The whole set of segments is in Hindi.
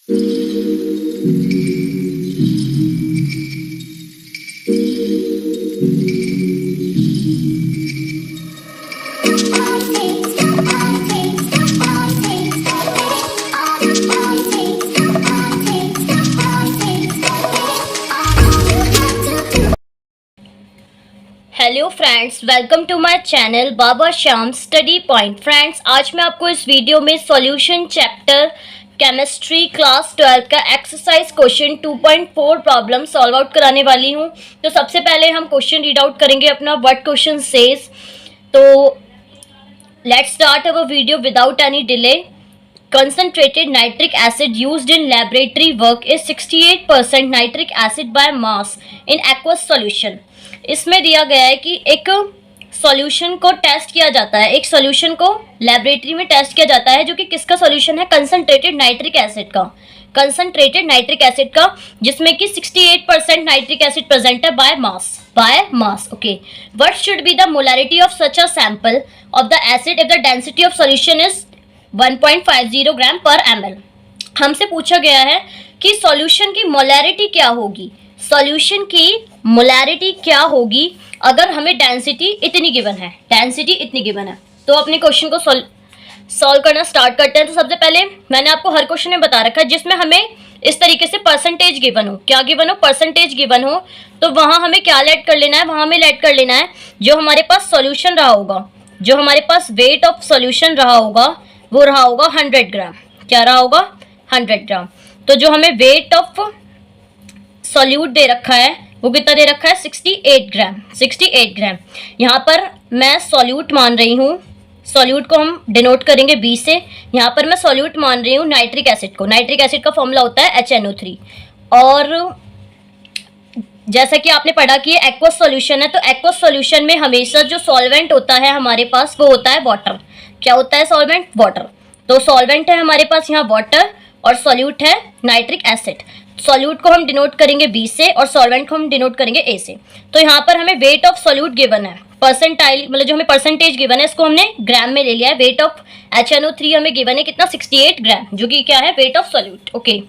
Hello friends, welcome to my channel Baba Shyam study point. Friends, आज मैं आपको इस वीडियो में सॉल्यूशन चैप्टर केमिस्ट्री क्लास 12 का exercise question 2.4 problem solve out कराने वाली हूं। तो सबसे पहले हम क्वेश्चन रीड आउट करेंगे अपना व्हाट क्वेश्चन सेज। तो let's start our video without any delay. Concentrated nitric acid used in laboratory work is 68% nitric acid by mass in aqueous solution। इसमें दिया गया है कि एक सॉल्यूशन को टेस्ट किया जाता है, एक सॉल्यूशन को लेबोरेटरी में टेस्ट किया जाता है जो कि किसका सॉल्यूशन है, कंसंट्रेटेड नाइट्रिक एसिड का, कंसंट्रेटेड नाइट्रिक एसिड का, जिसमें कि 68% नाइट्रिक एसिड प्रेजेंट है by mass. Okay, what should be the molarity of such a sample of the acid if the density of solution is 1.50 ग्राम पर ml। हमसे पूछा गया है कि सॉल्यूशन की मोलैरिटी क्या होगी, सॉल्यूशन की मोलैरिटी क्या होगी अगर हमें डेंसिटी इतनी गिवन है। तो अपने क्वेश्चन को सॉल्व करना स्टार्ट करते हैं। तो सबसे पहले मैंने आपको हर क्वेश्चन में बता रखा है जिसमें हमें इस तरीके से परसेंटेज गिवन हो, क्या गिवन हो, परसेंटेज गिवन हो, तो वहां हमें क्या ऐड कर लेना है, वहां हमें ऐड कर लेना है जो हमारे पास सॉल्यूशन रहा होगा, जो हमारे पास वेट ऑफ सॉल्यूशन रहा होगा वो रहा होगा 100 ग्राम। क्या रहा होगा, 100 ग्राम। तो जो हमें वेट ऑफ सॉल्यूट दे रखा है वो कितना दे रखा है, 68 ग्राम। यहाँ पर मैं सॉल्यूट मान रही हूँ, सॉल्यूट को हम डिनोट करेंगे बी से। यहाँ पर मैं सॉल्यूट मान रही हूँ नाइट्रिक एसिड को। नाइट्रिक एसिड का फॉर्मूला होता है HNO3। और जैसा कि आपने पढ़ा कि ये एक्वस सॉल्यूशन है, तो एक्वस सॉल्यूशन में हमेशा जो सॉल्वेंट होता है हमारे पास वो होता है वाटर। क्या होता है सॉल्वेंट, वाटर। तो सॉल्वेंट है हमारे पास यहाँ वाटर और सॉल्यूट है नाइट्रिक एसिड। सॉल्यूट को हम डिनोट करेंगे बी से और सॉल्वेंट को हम डिनोट करेंगे ए से। तो यहाँ पर हमें वेट ऑफ सॉल्यूट गिवन है, परसेंटाइल मतलब जो हमें परसेंटेज गिवन है इसको हमने ग्राम में ले लिया है। वेट ऑफ HNO3 हमें गिवन है कितना, 68 ग्राम, जो कि क्या है, वेट ऑफ सॉल्यूट। ओके,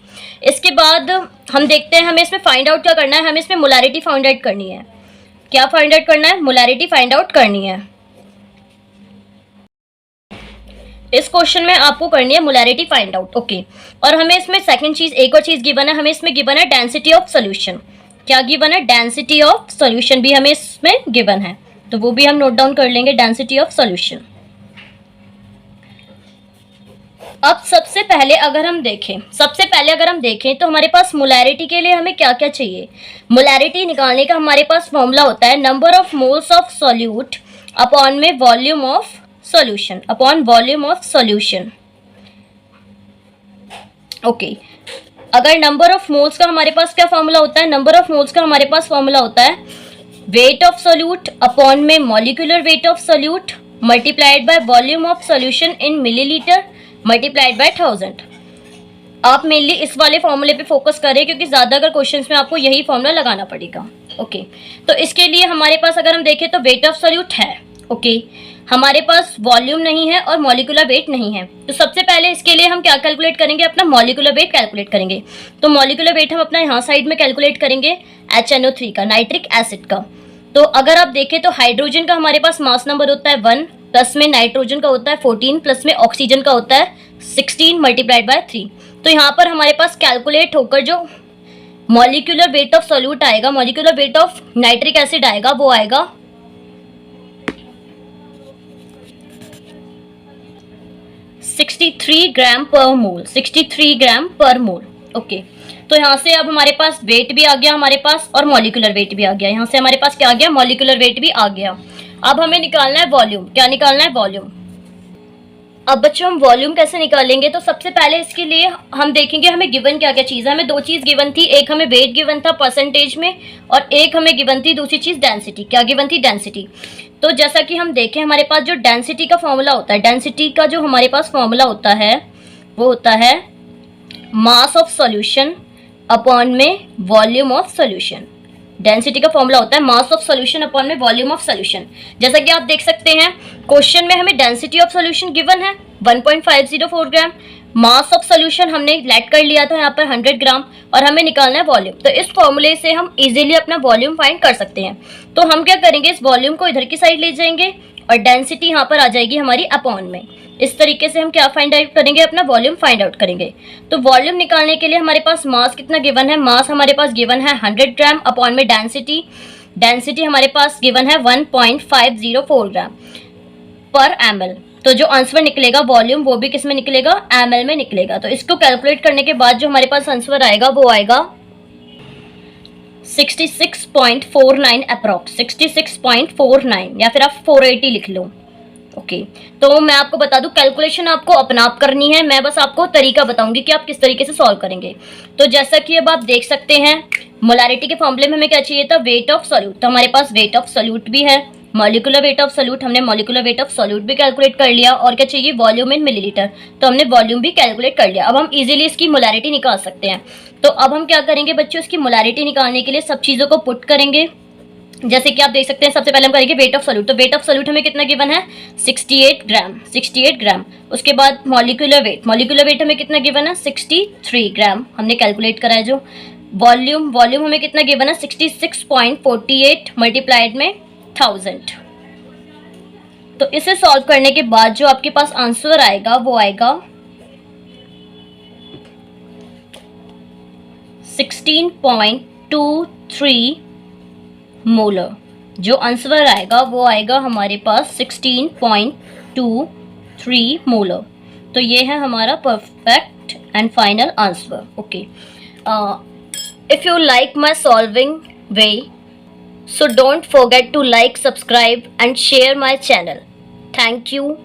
इसके बाद हम देखते हैं हमें इसमें फाइंड आउट क्या करना है, हमें इसमें मोलैरिटी फाइंड आउट करनी है। क्या फाइंड आउट करना है, मोलैरिटी फाइंड आउट करनी है। इस क्वेश्चन में आपको करनी है मोलैरिटी फाइंड आउट। ओके, और हमें इसमें सेकंड चीज, एक और चीज गिवन है, हमें इसमें गिवन है डेंसिटी ऑफ सॉल्यूशन। क्या गिवन है, डेंसिटी ऑफ सॉल्यूशन भी हमें इसमें गिवन है, तो वो भी हम नोट डाउन कर लेंगे, डेंसिटी ऑफ सॉल्यूशन। अब सबसे पहले अगर हम देखें तो हमारे पास मोलैरिटी के लिए हमें क्या क्या चाहिए। मोलैरिटी निकालने का हमारे पास फॉर्मूला होता है number of moles of solute upon में volume of solution, upon volume of solution. Okay, अगर नंबर ऑफ मोल्स का हमारे पास क्या फॉर्मूला होता है, नंबर ऑफ मोल्स का हमारे पास फॉर्मूला होता है वेट ऑफ सॉल्यूट अपॉन में molecular weight of solute multiplied by volume of solution in millilitre multiplied by 1000। आप मेनली इस वाले फॉर्मूले पे फोकस करें क्योंकि ज्यादा अगर क्वेश्चंस में आपको यही फॉर्मूला लगाना पड़ेगा। ओके, तो इसके लिए हमारे पास अगर हम देखें तो वेट ऑफ सॉल्यूट है। ओके, हमारे पास वॉल्यूम नहीं है और मॉलिक्यूलर वेट नहीं है। तो सबसे पहले इसके लिए हम क्या कैलकुलेट करेंगे, अपना मॉलिक्यूलर वेट कैलकुलेट करेंगे। तो मॉलिक्यूलर वेट हम अपना यहाँ साइड में कैलकुलेट करेंगे HNO3 का, नाइट्रिक एसिड का। तो अगर आप देखें तो हाइड्रोजन का हमारे पास मास नंबर होता है 1, प्लस में नाइट्रोजन का होता है 14, प्लस में ऑक्सीजन का होता है 16 मल्टीप्लाइड बाय 3। तो यहाँ पर हमारे पास कैलकुलेट होकर जो मॉलिक्यूलर वेट ऑफ सॉल्यूट आएगा, molecular weight of nitric acid आएगा, वो आएगा 63 ग्राम पर मोल, 63 ग्राम पर मोल। ओके, तो यहाँ से अब हमारे पास वेट भी आ गया हमारे पास और मॉलिक्यूलर वेट भी आ गया। यहाँ से हमारे पास क्या आ गया, मॉलिक्यूलर वेट भी आ गया। अब हमें निकालना है वॉल्यूम। क्या निकालना है, वॉल्यूम। अब बच्चों हम वॉल्यूम कैसे निकालेंगे, तो सबसे पहले इसके लिए हम देखेंगे हमें गिवन क्या क्या चीज़ है। हमें दो चीज़ गिवन थी, एक हमें वेट गिवन था परसेंटेज में और एक हमें गिवन थी दूसरी चीज़ डेंसिटी। क्या गिवन थी, डेंसिटी। तो जैसा कि हम देखें हमारे पास जो डेंसिटी का फॉर्मूला होता है, डेंसिटी का जो हमारे पास फॉर्मूला होता है वो होता है मास ऑफ सॉल्यूशन अपॉन में वॉल्यूम ऑफ सॉल्यूशन। डेंसिटी का फॉर्मूला होता है मास ऑफ सॉल्यूशन अपॉन में वॉल्यूम ऑफ सॉल्यूशन। जैसा कि आप देख सकते हैं क्वेश्चन में हमें डेंसिटी ऑफ सॉल्यूशन गिवन है 1.504 ग्राम, मास ऑफ सोल्यूशन हमने लेट कर लिया था यहाँ पर 100 ग्राम और हमें निकालना है वॉल्यूम। तो इस फॉर्मूले से हम इजीली अपना वॉल्यूम फाइंड कर सकते हैं। तो हम क्या करेंगे, इस वॉल्यूम को इधर की साइड ले जाएंगे और डेंसिटी यहाँ पर आ जाएगी हमारी अपॉन में। इस तरीके से हम क्या फाइंड आउट करेंगे, अपना वॉल्यूम फाइंड आउट करेंगे। तो वॉल्यूम निकालने के लिए हमारे पास मास कितना गिवन है, मास हमारे पास गिवन है 100 ग्राम अपॉन में डेंसिटी हमारे पास गिवन है 1.504 ग्राम पर ml। तो जो आंसर निकलेगा वॉल्यूम वो भी किस में निकलेगा, ml में निकलेगा। तो इसको कैलकुलेट करने के बाद जो हमारे पास आंसर आएगा वो आएगा 66.49 अप्रॉक्स, 66.49 या फिर आप 480 लिख लो। ओके तो मैं आपको बता दूं कैलकुलेशन आपको अपना आप करनी है, मैं बस आपको तरीका बताऊंगी कि आप किस तरीके से सॉल्व करेंगे। तो जैसा कि अब आप देख सकते हैं मोलारिटी के फॉर्मूले में हमें क्या चाहिए था, वेट ऑफ सॉल्यूट। तो हमारे पास वेट ऑफ सॉल्यूट भी है, मॉलिक्यूलर वेट ऑफ सॉल्यूट, हमने मॉलिक्यूलर वेट ऑफ सॉल्यूट भी कैलकुलेट कर लिया। और क्या चाहिए, वॉल्यूम इन मिलीलीटर, तो हमने वॉल्यूम भी कैलकुलेट कर लिया। अब हम इजीली इसकी मोलारिटी निकाल सकते हैं। तो अब हम क्या करेंगे बच्चों, इसकी मोलारिटी निकालने के लिए सब चीज़ों को पुट करेंगे। जैसे कि आप देख सकते हैं सबसे पहले हम करेंगे वेट ऑफ सॉल्यूट। तो वेट ऑफ सॉल्यूट हमें कितना गिवन है, 68 ग्राम। उसके बाद मॉलिक्यूलर वेट हमें कितना गिवन है, 63 ग्राम हमने कैलकुलेट करा है। जो वॉल्यूम हमें कितना गिवन है, 66.48 मल्टीप्लाइड में 1000। तो इसे सॉल्व करने के बाद जो आपके पास आंसर आएगा वो आएगा 16.23 मोलर। जो आंसर आएगा वो आएगा हमारे पास 16.23 मोलर। तो ये है हमारा perfect and final answer. Okay, if you like my solving way, so don't forget to like, subscribe and share my channel. Thank you.